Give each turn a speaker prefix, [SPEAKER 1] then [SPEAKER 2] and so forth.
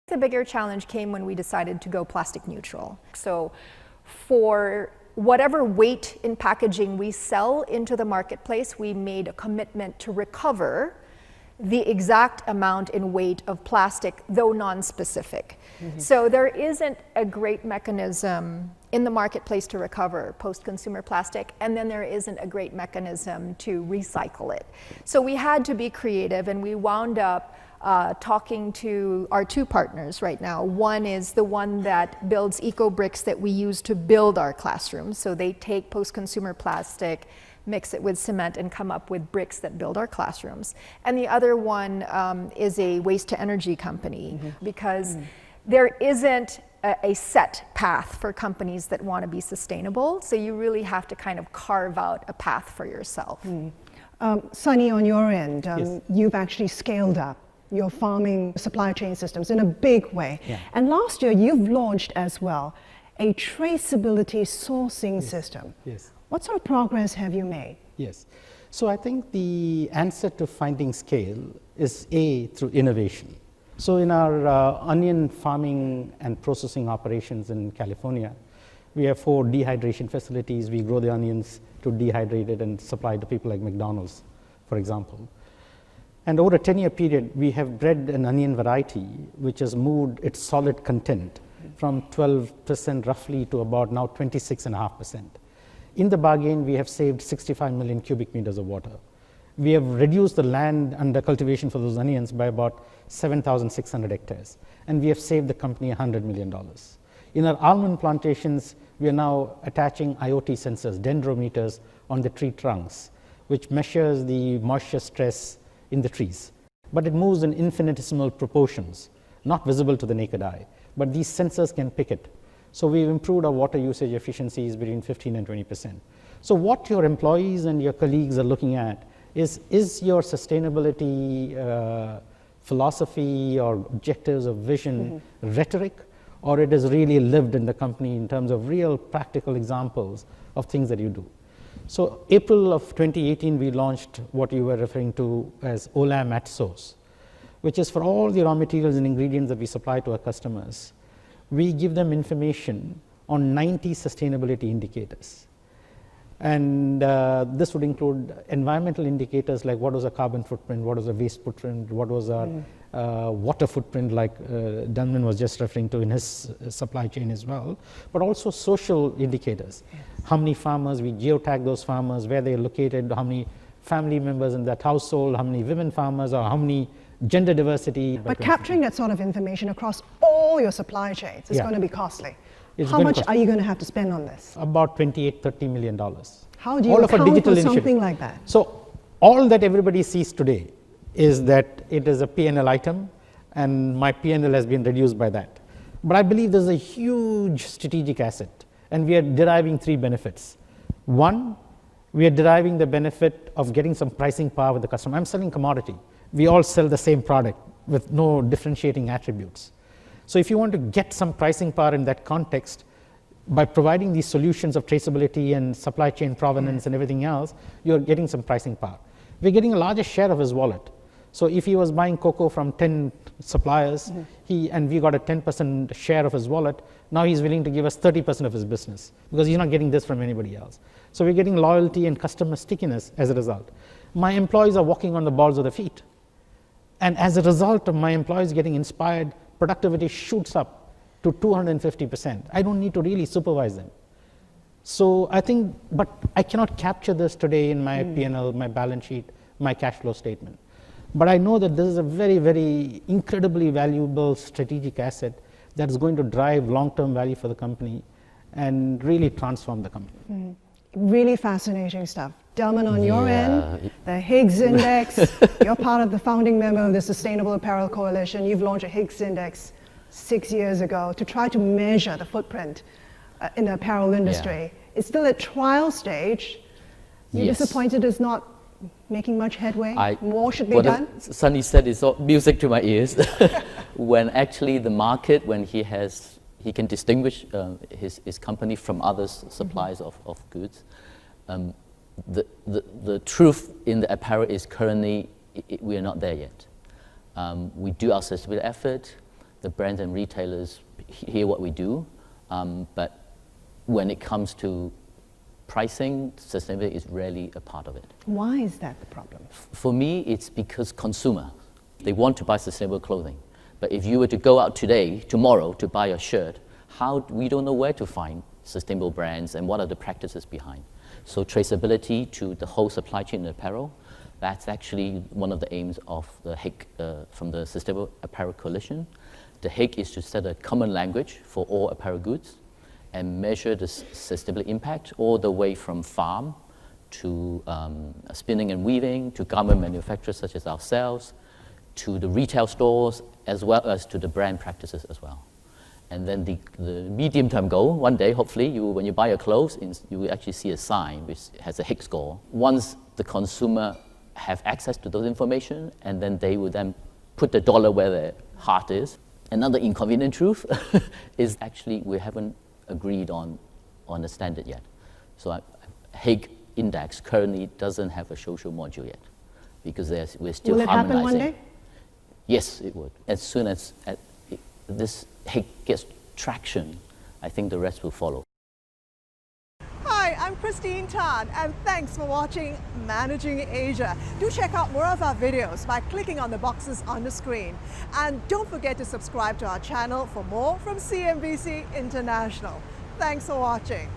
[SPEAKER 1] The bigger challenge came when we decided to go plastic neutral. So for whatever weight in packaging we sell into the marketplace, we made a commitment to recover the exact amount in weight of plastic, though non-specific. So there isn't a great mechanism in the marketplace to recover post-consumer plastic, and then there isn't a great mechanism to recycle it. So we had to be creative, and we wound up talking to our two partners right now. One is the one that builds eco bricks that we use to build our classrooms. So they take post-consumer plastic, mix it with cement, and come up with bricks that build our classrooms. And the other one is a waste-to-energy company, because there isn't a set path for companies that want to be sustainable. So you really have to kind of carve out a path for yourself.
[SPEAKER 2] Sunny, on your end,
[SPEAKER 3] Yes.
[SPEAKER 2] you've actually scaled up your farming supply chain systems in a big way. And last year, you've launched as well a traceability sourcing system.
[SPEAKER 3] Yes.
[SPEAKER 2] What sort of progress have you made?
[SPEAKER 3] Yes. So I think the answer to finding scale is through innovation. So in our onion farming and processing operations in California, we have 4 dehydration facilities. We grow the onions to dehydrate it and supply to people like McDonald's, for example. And over a 10-year period, we have bred an onion variety which has moved its solid content from 12% roughly to about now 26.5%. In the bargain, we have saved 65 million cubic meters of water. We have reduced the land under cultivation for those onions by about 7,600 hectares, and we have saved the company $100 million. In our almond plantations, we are now attaching IoT sensors, dendrometers, on the tree trunks, which measures the moisture stress in the trees. But it moves in infinitesimal proportions, not visible to the naked eye, but these sensors can pick it. So we've improved our water usage efficiencies between 15 and 20%. So what your employees and your colleagues are looking at is your sustainability philosophy or objectives or vision rhetoric, or it is really lived in the company in terms of real practical examples of things that you do. So April of 2018, we launched what you were referring to as Olam ATSOURCE, which is for all the raw materials and ingredients that we supply to our customers. We give them information on 90 sustainability indicators. And this would include environmental indicators like what was our carbon footprint, what was our waste footprint, what was our water footprint, like Delman was just referring to in his supply chain as well, but also social indicators. How many farmers, we geotag those farmers, where they're located, how many family members in that household, how many women farmers, or how many gender diversity.
[SPEAKER 2] But capturing that sort of information across all your supply chains is going to be costly. How much are you going to have to spend on this?
[SPEAKER 3] About $28–30 million.
[SPEAKER 2] How do you account for something like that?
[SPEAKER 3] So all that everybody sees today is that it is a P&L item, and my P&L has been reduced by that. But I believe there's a huge strategic asset, and we are deriving 3 benefits. One, we are deriving the benefit of getting some pricing power with the customer. I'm selling commodity. We all sell the same product with no differentiating attributes. So if you want to get some pricing power in that context, by providing these solutions of traceability and supply chain provenance and everything else, you're getting some pricing power. We're getting a larger share of his wallet. So if he was buying cocoa from 10 suppliers, and we got a 10% share of his wallet, now he's willing to give us 30% of his business, because he's not getting this from anybody else. So we're getting loyalty and customer stickiness as a result. My employees are walking on the balls of their feet. And as a result of my employees getting inspired, productivity shoots up to 250%. I don't need to really supervise them. So I think, but I cannot capture this today in my P&L, my balance sheet, my cash flow statement. But I know that this is a very, very incredibly valuable strategic asset that's going to drive long-term value for the company and really transform the company.
[SPEAKER 2] Really fascinating stuff. Delman, on your end, the Higgs Index, you're part of the founding member of the Sustainable Apparel Coalition. You've launched a Higgs Index 6 years ago to try to measure the footprint in the apparel industry. It's still at trial stage. You're disappointed it's not making much headway? More should be done?
[SPEAKER 4] Sunny said it's all music to my ears. When actually the market, when he can distinguish his company from other suppliers of goods, the truth in the apparel is currently we are not there yet. We do our sustainability effort. the brands and retailers hear what we do, but when it comes to pricing, sustainability is rarely a part of it.
[SPEAKER 2] Why is that the problem?
[SPEAKER 4] For me, it's because consumer, they want to buy sustainable clothing. But if you were to go out tomorrow, to buy a shirt, we don't know where to find sustainable brands and what are the practices behind. So traceability to the whole supply chain in apparel, that's actually one of the aims of the HIGG from the Sustainable Apparel Coalition. The HIGG is to set a common language for all apparel goods and measure the sustainability impact all the way from farm to spinning and weaving, to garment manufacturers such as ourselves, to the retail stores, as well as to the brand practices as well. And then the medium-term goal, one day, hopefully, when you buy your clothes, you will actually see a sign which has a HIGG score. Once the consumer have access to those information, and then they will then put the dollar where their heart is. Another inconvenient truth is actually we haven't agreed on a standard yet. So HIGG index currently doesn't have a social module yet, because we're still harmonizing.
[SPEAKER 2] Will it happen one day?
[SPEAKER 4] Yes, it would. As soon as this HIGG gets traction, I think the rest will follow.
[SPEAKER 5] Hi, I'm Christine Tan, and thanks for watching Managing Asia. Do check out more of our videos by clicking on the boxes on the screen. And don't forget to subscribe to our channel for more from CNBC International. Thanks for watching.